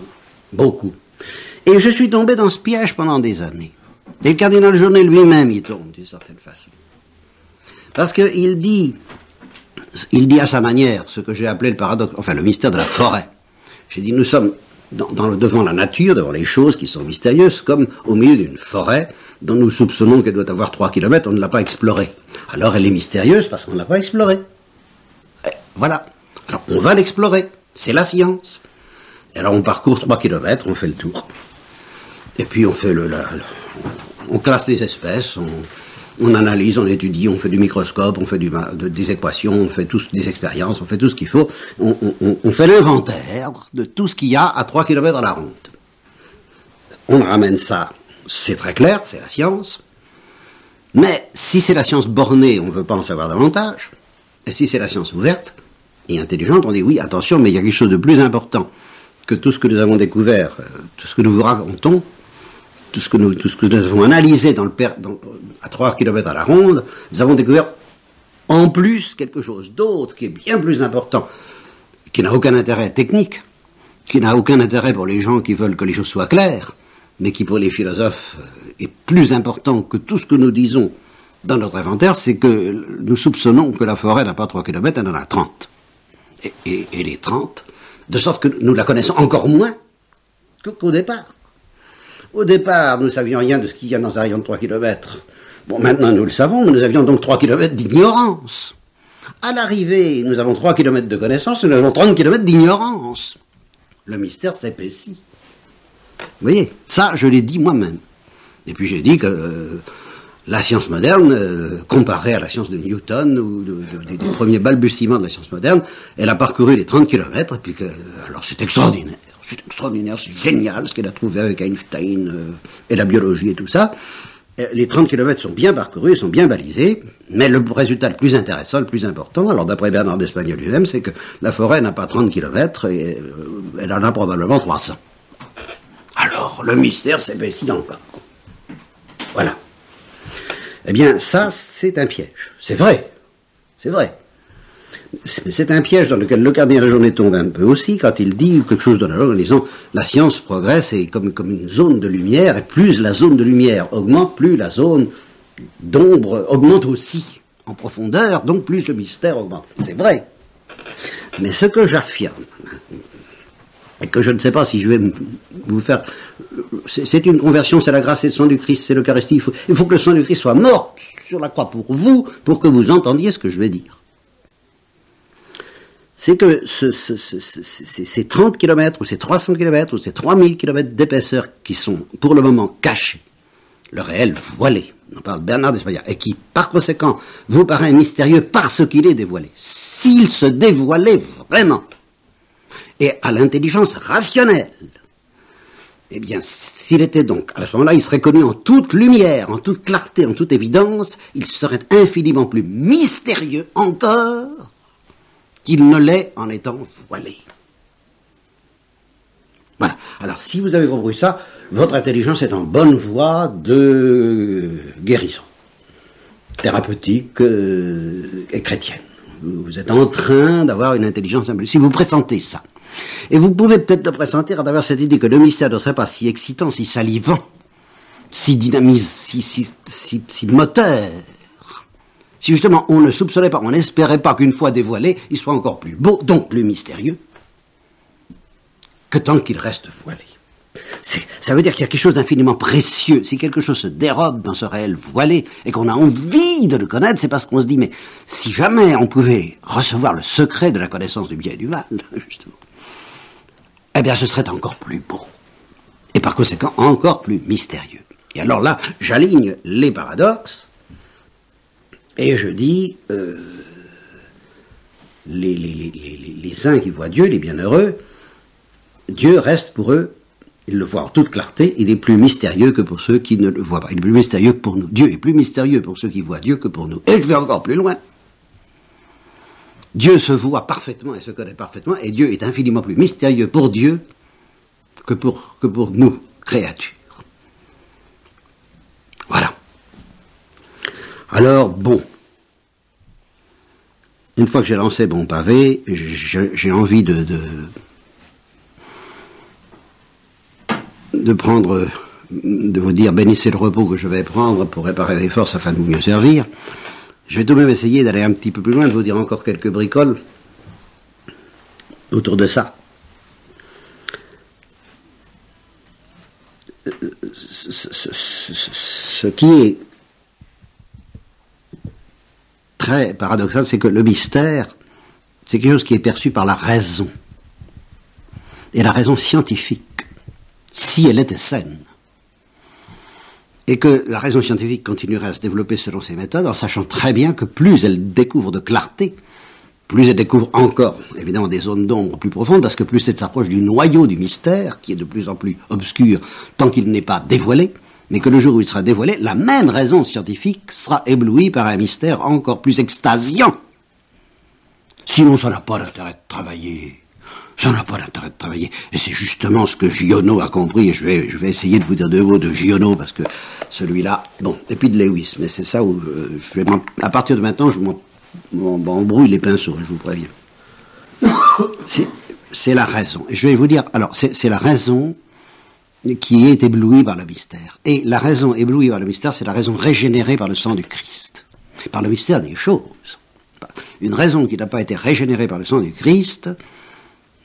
beaucoup. Et je suis tombé dans ce piège pendant des années. Et le cardinal Journet lui-même y tombe, d'une certaine façon. Parce qu'il dit à sa manière ce que j'ai appelé le paradoxe, enfin le mystère de la forêt. J'ai dit, nous sommes devant la nature, devant les choses qui sont mystérieuses, comme au milieu d'une forêt dont nous soupçonnons qu'elle doit avoir 3 kilomètres, on ne l'a pas explorée. Alors elle est mystérieuse parce qu'on ne l'a pas explorée. Voilà. Alors on va l'explorer. C'est la science. Et alors on parcourt 3 kilomètres, on fait le tour. Et puis on fait on classe les espèces, on analyse, on étudie, on fait du microscope, on fait des équations, on fait des expériences, on fait tout ce qu'il faut. On fait l'inventaire de tout ce qu'il y a à 3 kilomètres à la ronde. On ramène ça, c'est très clair, c'est la science. Mais si c'est la science bornée, on ne veut pas en savoir davantage. Et si c'est la science ouverte et intelligente, on dit oui, attention, mais il y a quelque chose de plus important que tout ce que nous avons découvert, tout ce que nous vous racontons, tout ce que nous avons analysé à 3 kilomètres à la ronde. Nous avons découvert en plus quelque chose d'autre qui est bien plus important, qui n'a aucun intérêt technique, qui n'a aucun intérêt pour les gens qui veulent que les choses soient claires, mais qui pour les philosophes est plus important que tout ce que nous disons dans notre inventaire, c'est que nous soupçonnons que la forêt n'a pas 3 kilomètres, elle en a 30. Et les 30, de sorte que nous la connaissons encore moins qu'au départ. Au départ, nous ne savions rien de ce qu'il y a dans un rayon de 3 kilomètres. Bon, maintenant nous le savons, mais nous avions donc 3 kilomètres d'ignorance. À l'arrivée, nous avons 3 kilomètres de connaissance, nous avons 30 kilomètres d'ignorance. Le mystère s'épaissit. Vous voyez, ça, je l'ai dit moi-même. Et puis j'ai dit que la science moderne, comparée à la science de Newton, ou des premiers balbutiements de la science moderne, elle a parcouru les 30 kilomètres, et puis alors c'est extraordinaire. C'est extraordinaire, c'est génial ce qu'elle a trouvé avec Einstein et la biologie et tout ça. Les 30 kilomètres sont bien parcourus, sont bien balisés, mais le résultat le plus intéressant, le plus important, alors d'après Bernard d'Espagna lui-même, c'est que la forêt n'a pas 30 kilomètres, et elle en a probablement 300. Alors, le mystère s'épaissit encore. Voilà. Eh bien, ça, c'est un piège. C'est vrai. C'est vrai. C'est un piège dans lequel le cardinal Journet tombe un peu aussi quand il dit quelque chose de la langue en disant la science progresse et comme une zone de lumière, et plus la zone de lumière augmente, plus la zone d'ombre augmente aussi en profondeur, donc plus le mystère augmente. C'est vrai. Mais ce que j'affirme, et que je ne sais pas si je vais vous faire... C'est une conversion, c'est la grâce et le sang du Christ, c'est l'Eucharistie. Il faut que le sang du Christ soit mort sur la croix pour vous, pour que vous entendiez ce que je vais dire. C'est que ces 30 km, ou ces 300 km, ou ces 3000 km d'épaisseur qui sont pour le moment cachés, le réel voilé, on parle Bernard d'Espagna, et qui par conséquent vous paraît mystérieux parce qu'il est dévoilé. S'il se dévoilait vraiment, et à l'intelligence rationnelle, eh bien, s'il était donc, à ce moment-là, il serait connu en toute lumière, en toute clarté, en toute évidence, il serait infiniment plus mystérieux encore qu'il ne l'est en étant voilé. Voilà. Alors, si vous avez compris ça, votre intelligence est en bonne voie de guérison. thérapeutique et chrétienne. Vous êtes en train d'avoir une intelligence symbolique. Si vous pressentez ça, et vous pouvez peut-être le pressentir à travers cette idée que le mystère ne serait pas si excitant, si salivant, si dynamisant, si moteur, si justement on ne soupçonnait pas, on n'espérait pas qu'une fois dévoilé, il soit encore plus beau, donc plus mystérieux, que tant qu'il reste voilé. Ça veut dire qu'il y a quelque chose d'infiniment précieux. Si quelque chose se dérobe dans ce réel voilé et qu'on a envie de le connaître, c'est parce qu'on se dit, mais si jamais on pouvait recevoir le secret de la connaissance du bien et du mal, justement, eh bien ce serait encore plus beau. Et par conséquent, encore plus mystérieux. Et alors là, j'aligne les paradoxes et je dis, les saints qui voient Dieu, les bienheureux, Dieu reste pour eux, ils le voient en toute clarté, il est plus mystérieux que pour ceux qui ne le voient pas. Il est plus mystérieux que pour nous. Dieu est plus mystérieux pour ceux qui voient Dieu que pour nous. Et je vais encore plus loin. Dieu se voit parfaitement et se connaît parfaitement, et Dieu est infiniment plus mystérieux pour Dieu que pour nous, créatures. Voilà. Alors, bon. Une fois que j'ai lancé mon pavé, j'ai envie de vous dire, bénissez le repos que je vais prendre pour réparer les forces afin de vous mieux servir. Je vais tout de même essayer d'aller un petit peu plus loin, de vous dire encore quelques bricoles autour de ça. Ce qui est très paradoxal, c'est que le mystère, c'est quelque chose qui est perçu par la raison. Et la raison scientifique, si elle était saine. Et que la raison scientifique continuerait à se développer selon ces méthodes, en sachant très bien que plus elle découvre de clarté, plus elle découvre encore, évidemment, des zones d'ombre plus profondes, parce que plus elle s'approche du noyau du mystère, qui est de plus en plus obscur, tant qu'il n'est pas dévoilé, mais que le jour où il sera dévoilé, la même raison scientifique sera éblouie par un mystère encore plus extasiant. Sinon, ça n'a pas d'intérêt de travailler. Ça n'a pas d'intérêt de travailler. Et c'est justement ce que Giono a compris, et je vais essayer de vous dire deux mots de Giono, parce que celui-là, bon, et puis de Lewis, mais c'est ça où je vais à partir de maintenant, je m'embrouille les pinceaux, je vous préviens. C'est la raison. Et je vais vous dire, alors, c'est la raison qui est éblouie par le mystère. Et la raison éblouie par le mystère, c'est la raison régénérée par le sang du Christ. Par le mystère des choses. Une raison qui n'a pas été régénérée par le sang du Christ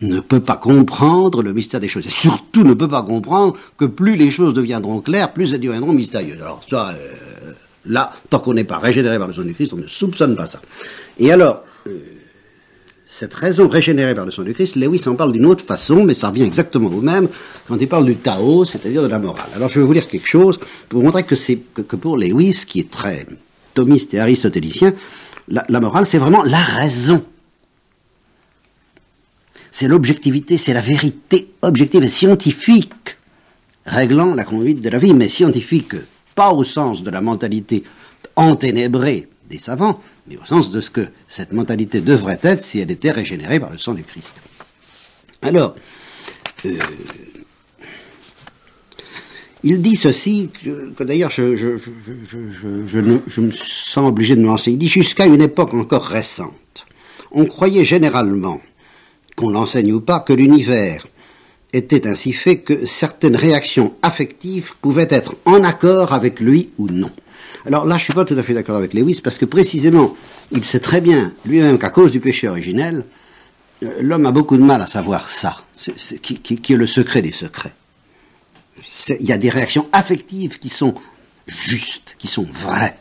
ne peut pas comprendre le mystère des choses. Et surtout ne peut pas comprendre que plus les choses deviendront claires, plus elles deviendront mystérieuses. Alors ça, là, tant qu'on n'est pas régénéré par le sang du Christ, on ne soupçonne pas ça. Et alors, cette raison régénérée par le sang du Christ, Lewis en parle d'une autre façon, mais ça revient exactement au même quand il parle du Tao, c'est-à-dire de la morale. Alors je vais vous lire quelque chose pour vous montrer que pour Lewis, qui est très thomiste et aristotélicien, la morale, c'est vraiment la raison. C'est l'objectivité, c'est la vérité objective et scientifique réglant la conduite de la vie, mais scientifique pas au sens de la mentalité enténébrée des savants, mais au sens de ce que cette mentalité devrait être si elle était régénérée par le sang du Christ. Alors, il dit ceci, que d'ailleurs je me sens obligé de nuancer. Il dit, jusqu'à une époque encore récente, on croyait généralement, qu'on l'enseigne ou pas, que l'univers était ainsi fait que certaines réactions affectives pouvaient être en accord avec lui ou non. Alors là, je ne suis pas tout à fait d'accord avec Lewis, parce que précisément, il sait très bien lui-même qu'à cause du péché originel, l'homme a beaucoup de mal à savoir ça, qui est le secret des secrets. Il y a des réactions affectives qui sont justes, qui sont vraies,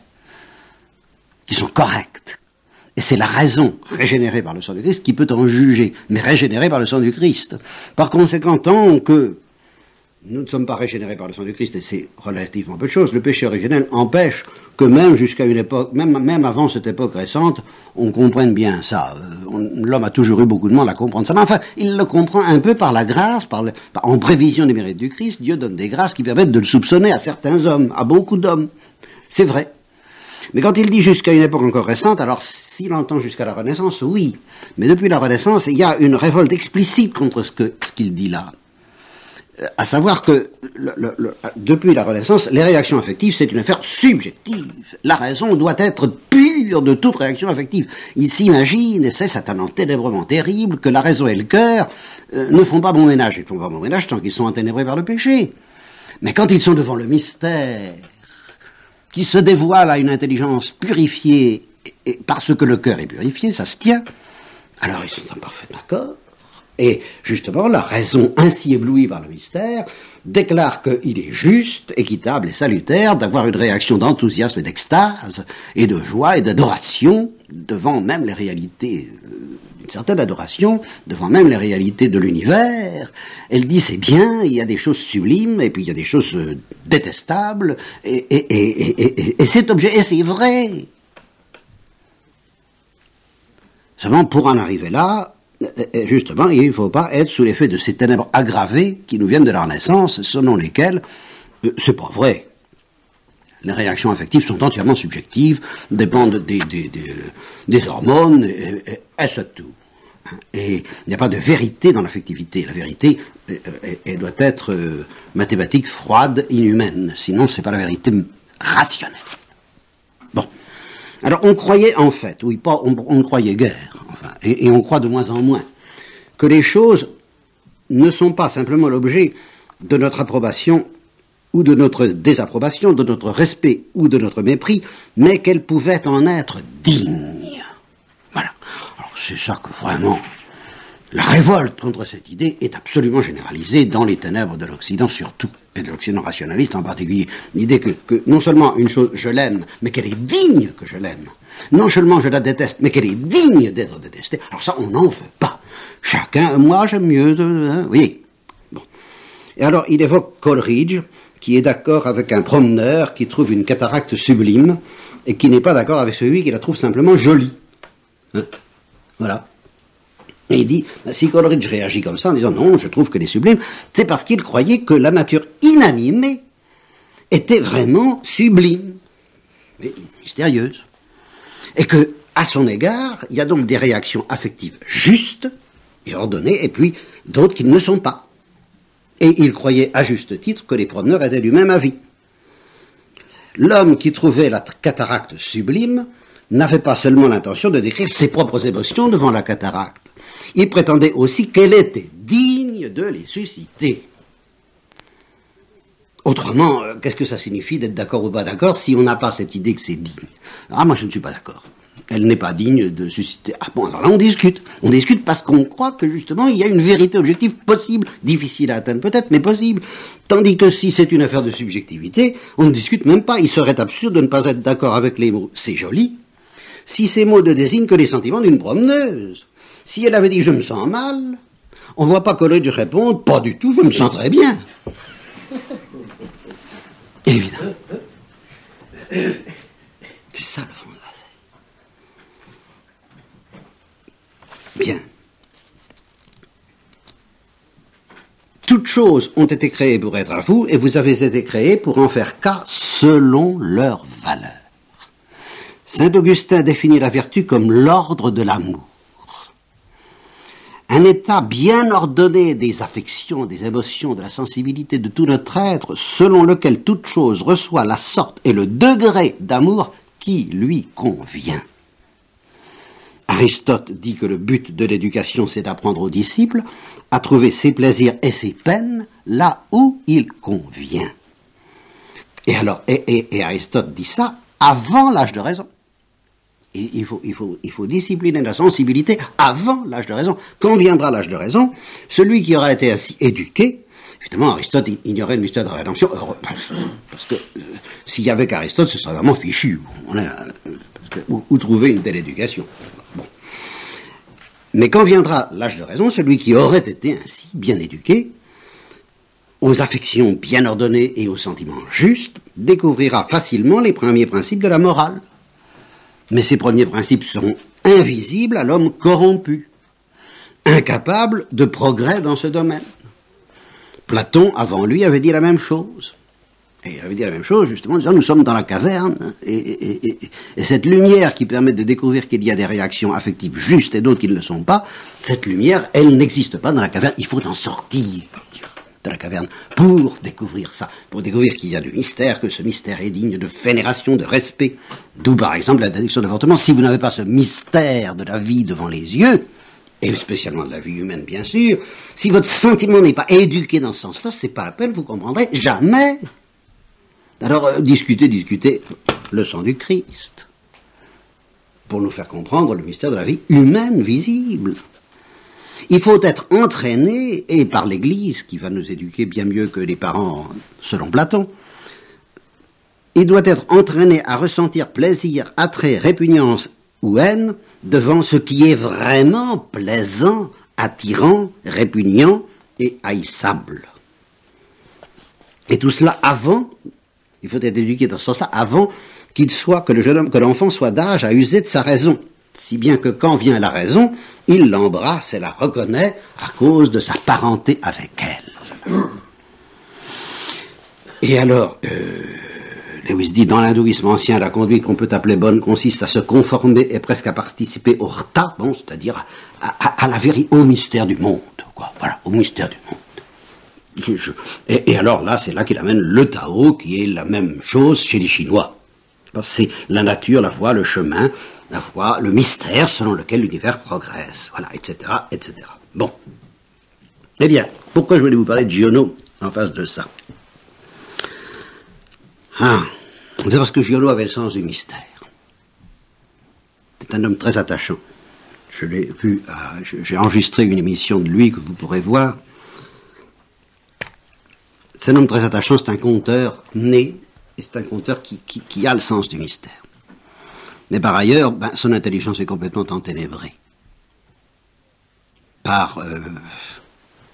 qui sont correctes. Et c'est la raison régénérée par le sang du Christ qui peut en juger, mais régénérée par le sang du Christ. Par conséquent, tant que nous ne sommes pas régénérés par le sang du Christ, et c'est relativement peu de choses, le péché originel empêche que même jusqu'à une époque, même avant cette époque récente, on comprenne bien ça. L'homme a toujours eu beaucoup de mal à comprendre ça. Mais enfin, il le comprend un peu par la grâce, en prévision des mérites du Christ. Dieu donne des grâces qui permettent de le soupçonner à certains hommes, à beaucoup d'hommes. C'est vrai. Mais quand il dit jusqu'à une époque encore récente, alors s'il entend jusqu'à la Renaissance, oui. Mais depuis la Renaissance, il y a une révolte explicite contre ce qu'il dit là. à savoir que depuis la Renaissance, les réactions affectives, c'est une affaire subjective. La raison doit être pure de toute réaction affective. Il s'imagine, et c'est cet enténébrement terrible, que la raison et le cœur ne font pas bon ménage. Ils ne font pas bon ménage tant qu'ils sont enténébrés par le péché. Mais quand ils sont devant le mystère, qui se dévoile à une intelligence purifiée, et parce que le cœur est purifié, ça se tient, alors ils sont en parfait accord. Et justement, la raison ainsi éblouie par le mystère déclare qu'il est juste, équitable et salutaire d'avoir une réaction d'enthousiasme et d'extase, et de joie et d'adoration, devant même les réalités, une certaine adoration, devant même les réalités de l'univers. Elle dit c'est bien, il y a des choses sublimes, et puis il y a des choses détestables, et c'est objet, et c'est vrai. Seulement, pour en arriver là, justement, il ne faut pas être sous l'effet de ces ténèbres aggravées qui nous viennent de la Renaissance, selon lesquelles c'est pas vrai. Les réactions affectives sont entièrement subjectives, dépendent des hormones, et c'est tout. Et il n'y a pas de vérité dans l'affectivité. La vérité, elle doit être mathématique, froide, inhumaine. Sinon, c'est pas la vérité rationnelle. Bon. Alors, on croyait en fait, oui, pas, on ne croyait guère, enfin, et on croit de moins en moins, que les choses ne sont pas simplement l'objet de notre approbation ou de notre désapprobation, de notre respect ou de notre mépris, mais qu'elles pouvaient en être dignes. Voilà. Alors, c'est ça que vraiment, la révolte contre cette idée est absolument généralisée dans les ténèbres de l'Occident surtout, et de l'Occident rationaliste en particulier. L'idée que non seulement une chose, je l'aime, mais qu'elle est digne que je l'aime. Non seulement je la déteste, mais qu'elle est digne d'être détestée. Alors ça, on n'en veut pas. Chacun, moi j'aime mieux, oui. Bon. Et alors, il évoque Coleridge, qui est d'accord avec un promeneur qui trouve une cataracte sublime, et qui n'est pas d'accord avec celui qui la trouve simplement jolie. Hein? Voilà. Et il dit, si Coleridge réagit comme ça en disant non, je trouve qu'elle est sublime, c'est parce qu'il croyait que la nature inanimée était vraiment sublime, mais mystérieuse. Et que, à son égard, il y a donc des réactions affectives justes et ordonnées, et puis d'autres qui ne le sont pas. Et il croyait à juste titre que les promeneurs étaient du même avis. L'homme qui trouvait la cataracte sublime n'avait pas seulement l'intention de décrire ses propres émotions devant la cataracte. Il prétendait aussi qu'elle était digne de les susciter. Autrement, qu'est-ce que ça signifie d'être d'accord ou pas d'accord si on n'a pas cette idée que c'est digne? Ah, moi je ne suis pas d'accord. Elle n'est pas digne de susciter... Ah bon, alors là on discute. On discute parce qu'on croit que justement il y a une vérité objective possible, difficile à atteindre peut-être, mais possible. Tandis que si c'est une affaire de subjectivité, on ne discute même pas. Il serait absurde de ne pas être d'accord avec les mots. C'est joli. Si ces mots ne désignent que les sentiments d'une promeneuse. Si elle avait dit « je me sens mal », on ne voit pas Coleridge répondre « pas du tout, je me sens très bien ». Évidemment. C'est ça le fond de l'affaire. Bien. Toutes choses ont été créées pour être à vous, et vous avez été créés pour en faire cas selon leur valeur. Saint Augustin définit la vertu comme l'ordre de l'amour. Un état bien ordonné des affections, des émotions, de la sensibilité de tout notre être, selon lequel toute chose reçoit la sorte et le degré d'amour qui lui convient. Aristote dit que le but de l'éducation, c'est d'apprendre aux disciples à trouver ses plaisirs et ses peines là où il convient. Et alors, et Aristote dit ça avant l'âge de raison. Et il faut discipliner la sensibilité avant l'âge de raison. Quand viendra l'âge de raison, celui qui aura été ainsi éduqué, évidemment Aristote ignorait le mystère de la rédemption, parce que s'il y avait qu'Aristote, ce serait vraiment fichu. Où trouver une telle éducation? Bon. Mais quand viendra l'âge de raison, celui qui aurait été ainsi bien éduqué, aux affections bien ordonnées et aux sentiments justes, découvrira facilement les premiers principes de la morale. Mais ces premiers principes seront invisibles à l'homme corrompu, incapable de progrès dans ce domaine. Platon, avant lui, avait dit la même chose. Et il avait dit la même chose, justement, en disant, nous sommes dans la caverne, et cette lumière qui permet de découvrir qu'il y a des réactions affectives justes et d'autres qui ne le sont pas, cette lumière, elle n'existe pas dans la caverne, il faut en sortir. de la caverne pour découvrir ça, pour découvrir qu'il y a du mystère, que ce mystère est digne de vénération, de respect. D'où par exemple l'interdiction de l'avortement. Si vous n'avez pas ce mystère de la vie devant les yeux, et spécialement de la vie humaine bien sûr, si votre sentiment n'est pas éduqué dans ce sens-là, c'est pas la peine, vous comprendrez jamais. Alors discutez, le sang du Christ, pour nous faire comprendre le mystère de la vie humaine visible. Il faut être entraîné, et par l'Église, qui va nous éduquer bien mieux que les parents, selon Platon, il doit être entraîné à ressentir plaisir, attrait, répugnance ou haine devant ce qui est vraiment plaisant, attirant, répugnant et haïssable. Et tout cela avant, il faut être éduqué dans ce sens-là, avant que le jeune homme, que l'enfant soit d'âge à user de sa raison. Si bien que quand vient la raison, il l'embrasse et la reconnaît à cause de sa parenté avec elle. Et alors, Lewis dit, dans l'hindouisme ancien, la conduite qu'on peut appeler bonne consiste à se conformer et presque à participer au rta, bon, c'est-à-dire à la vérité, au mystère du monde, quoi. Voilà, au mystère du monde. Et alors là, c'est là qu'il amène le Tao, qui est la même chose chez les Chinois. C'est la nature, la voie, le chemin, la voie, le mystère selon lequel l'univers progresse, voilà, etc., etc. Bon. Eh bien, pourquoi je voulais vous parler de Giono en face de ça? C'est parce que Giono avait le sens du mystère. C'est un homme très attachant. Je l'ai vu, j'ai enregistré une émission de lui que vous pourrez voir. C'est un homme très attachant, c'est un conteur né, et c'est un conteur qui a le sens du mystère. Mais par ailleurs, son intelligence est complètement enténébrée par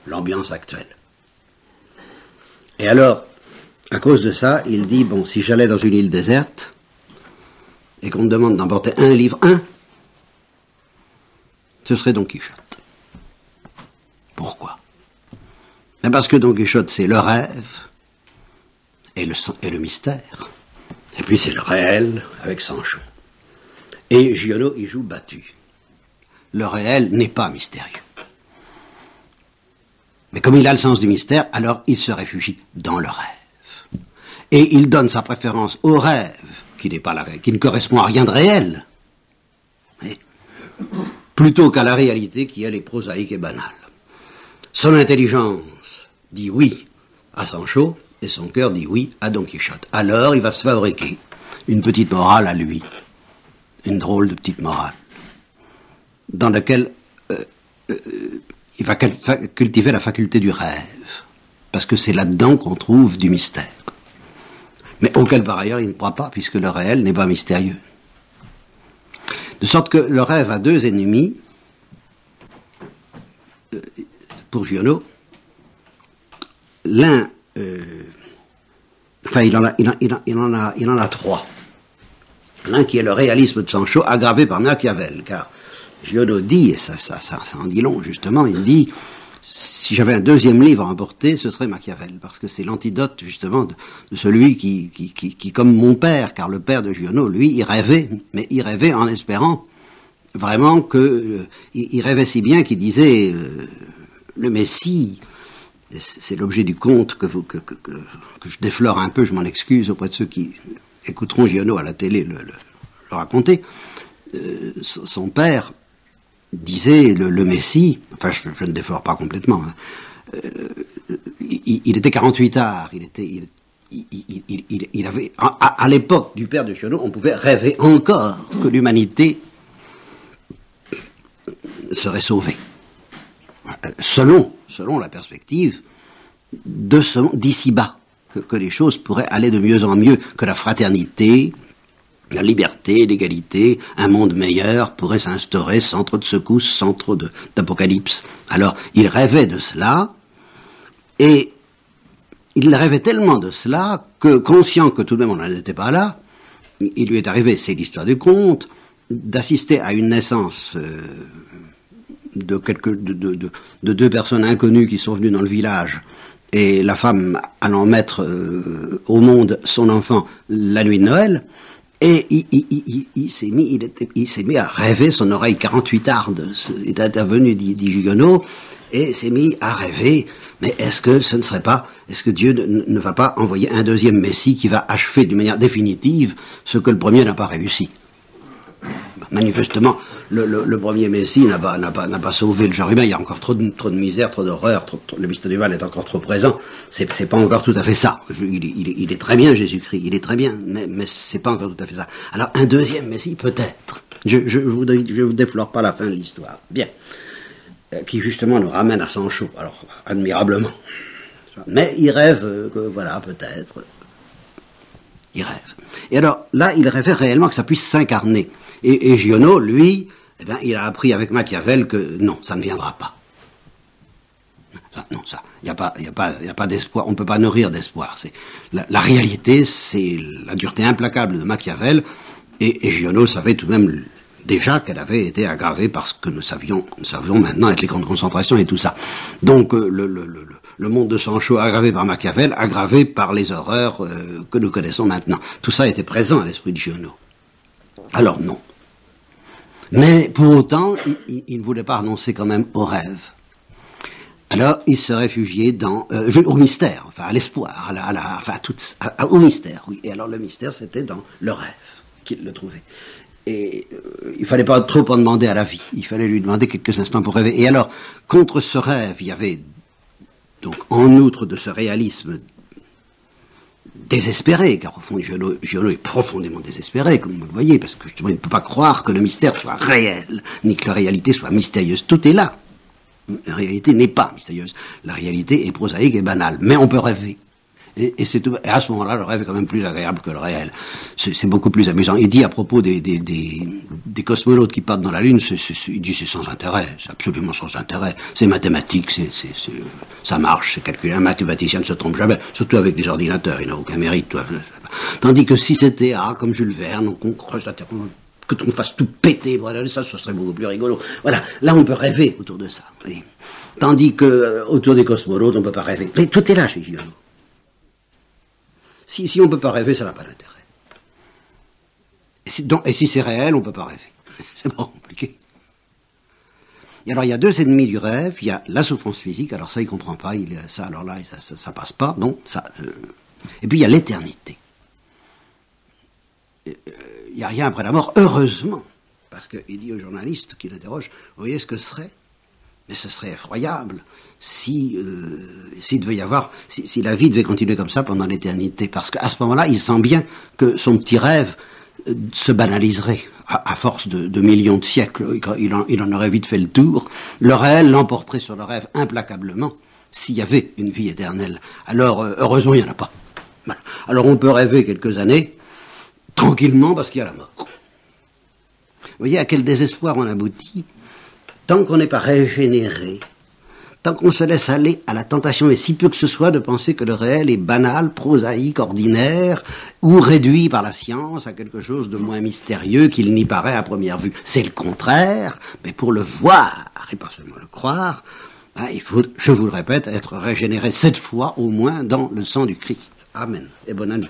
l'ambiance actuelle. Et alors, à cause de ça, il dit, bon, si j'allais dans une île déserte, et qu'on me demande d'emporter un livre, ce serait Don Quichotte. Pourquoi? Parce que Don Quichotte, c'est le rêve, et le mystère. Et puis c'est le réel, avec Sancho. Et Giono, il joue battu. Le réel n'est pas mystérieux. Mais comme il a le sens du mystère, alors il se réfugie dans le rêve. Et il donne sa préférence au rêve, qui n'est pas la réalité, qui ne correspond à rien de réel, mais plutôt qu'à la réalité qui, elle, est prosaïque et banale. Son intelligence dit oui à Sancho, et son cœur dit oui à Don Quichotte. Alors il va se fabriquer une petite morale à lui, une drôle de petite morale, dans laquelle il va cultiver la faculté du rêve, parce que c'est là-dedans qu'on trouve du mystère. Mais auquel par ailleurs il ne croit pas, puisque le réel n'est pas mystérieux. De sorte que le rêve a deux ennemis, pour Giono. L'un, il en a trois. L'un qui est le réalisme de Sancho, aggravé par Machiavel, car Giono dit, et ça en dit long justement, il dit, si j'avais un deuxième livre à emporter, ce serait Machiavel, parce que c'est l'antidote justement de celui qui, comme mon père, car le père de Giono, lui, il rêvait, mais il rêvait en espérant vraiment que, il rêvait si bien qu'il disait, le Messie, c'est l'objet du conte que je déflore un peu, je m'en excuse auprès de ceux qui écouteront Giono à la télé le raconter. Son père disait le Messie, enfin je ne déflore pas complètement, il était 48 tard, il avait, à l'époque du père de Giono, on pouvait rêver encore que l'humanité serait sauvée. Selon la perspective d'ici-bas, que les choses pourraient aller de mieux en mieux, que la fraternité, la liberté, l'égalité, un monde meilleur pourrait s'instaurer sans trop de secousses, sans trop d'apocalypse. Alors, il rêvait de cela, et il rêvait tellement de cela que, conscient que tout de même on n'en était pas là, il lui est arrivé, c'est l'histoire du conte, d'assister à une naissance de deux personnes inconnues qui sont venues dans le village, et la femme allant mettre au monde son enfant la nuit de Noël, et il s'est mis à rêver, son oreille 48 ardes est intervenue, dit Giono, et s'est mis à rêver, mais est-ce que Dieu ne va pas envoyer un deuxième Messie qui va achever d'une manière définitive ce que le premier n'a pas réussi? Manifestement, le premier Messie n'a pas sauvé le genre humain. Il y a encore trop de misère, trop d'horreur, le mystère du mal est encore trop présent. C'est pas encore tout à fait ça. Il est très bien, Jésus-Christ, il est très bien, mais c'est pas encore tout à fait ça. Alors, un deuxième Messie, peut-être. Je vous déflore pas la fin de l'histoire. Bien. Qui justement nous ramène à Sancho, alors admirablement. Mais il rêve que, voilà, peut-être. Il rêve. Et alors, là, il rêvait réellement que ça puisse s'incarner. Et Giono, lui, eh bien, il a appris avec Machiavel que non, ça ne viendra pas. Non, ça, il n'y a pas d'espoir, on ne peut pas nourrir d'espoir. C'est la réalité, c'est la dureté implacable de Machiavel, et Giono savait tout de même déjà qu'elle avait été aggravée par ce que nous savions maintenant être les camps de concentration et tout ça. Donc le monde de Sancho aggravé par Machiavel, aggravé par les horreurs que nous connaissons maintenant. Tout ça était présent à l'esprit de Giono. Alors non. Mais pour autant, il ne voulait pas renoncer quand même au rêve. Alors il se réfugiait au mystère, enfin à l'espoir, au mystère, oui. Et alors le mystère, c'était dans le rêve qu'il le trouvait. Et il fallait pas trop en demander à la vie. Il fallait lui demander quelques instants pour rêver. Et alors, contre ce rêve, il y avait donc en outre de ce réalisme désespéré, car au fond Giono est profondément désespéré, comme vous le voyez, parce que justement il ne peut pas croire que le mystère soit réel, ni que la réalité soit mystérieuse. Tout est là. La réalité n'est pas mystérieuse. La réalité est prosaïque et banale. Mais on peut rêver. Et c'est tout. Et à ce moment-là, le rêve est quand même plus agréable que le réel. C'est beaucoup plus amusant. Il dit à propos des cosmonautes qui partent dans la Lune, il dit c'est sans intérêt, c'est absolument sans intérêt. C'est mathématique, ça marche, c'est calculé. Un mathématicien ne se trompe jamais, surtout avec les ordinateurs, il n'a aucun mérite. Tandis que si c'était comme Jules Verne, qu'on creuse la Terre, que qu'on fasse tout péter, voilà, ça serait beaucoup plus rigolo. Voilà, là on peut rêver autour de ça. Oui. Tandis que autour des cosmonautes, on ne peut pas rêver. Mais tout est là chez Giono. Si on ne peut pas rêver, ça n'a pas d'intérêt. Et si c'est réel, on ne peut pas rêver. C'est pas compliqué. Et alors, il y a deux ennemis du rêve. Il y a la souffrance physique. Alors ça, il ne comprend pas. Alors là, ça passe pas. Non, ça. Et puis, il y a l'éternité. Il n'y a rien après la mort, heureusement. Parce qu'il dit au journaliste qui l'interroge, vous voyez ce que ce serait? Mais ce serait effroyable si la vie devait continuer comme ça pendant l'éternité, parce qu'à ce moment-là, il sent bien que son petit rêve se banaliserait à force de millions de siècles. Il en aurait vite fait le tour. Le réel l'emporterait sur le rêve implacablement s'il y avait une vie éternelle. Alors, heureusement, il n'y en a pas. Voilà. Alors, on peut rêver quelques années tranquillement parce qu'il y a la mort. Vous voyez à quel désespoir on aboutit? Tant qu'on n'est pas régénéré, tant qu'on se laisse aller à la tentation, et si peu que ce soit, de penser que le réel est banal, prosaïque, ordinaire, ou réduit par la science à quelque chose de moins mystérieux qu'il n'y paraît à première vue. C'est le contraire, mais pour le voir, et pas seulement le croire, il faut, je vous le répète, être régénéré 7 fois au moins dans le sang du Christ. Amen. Et bonne année.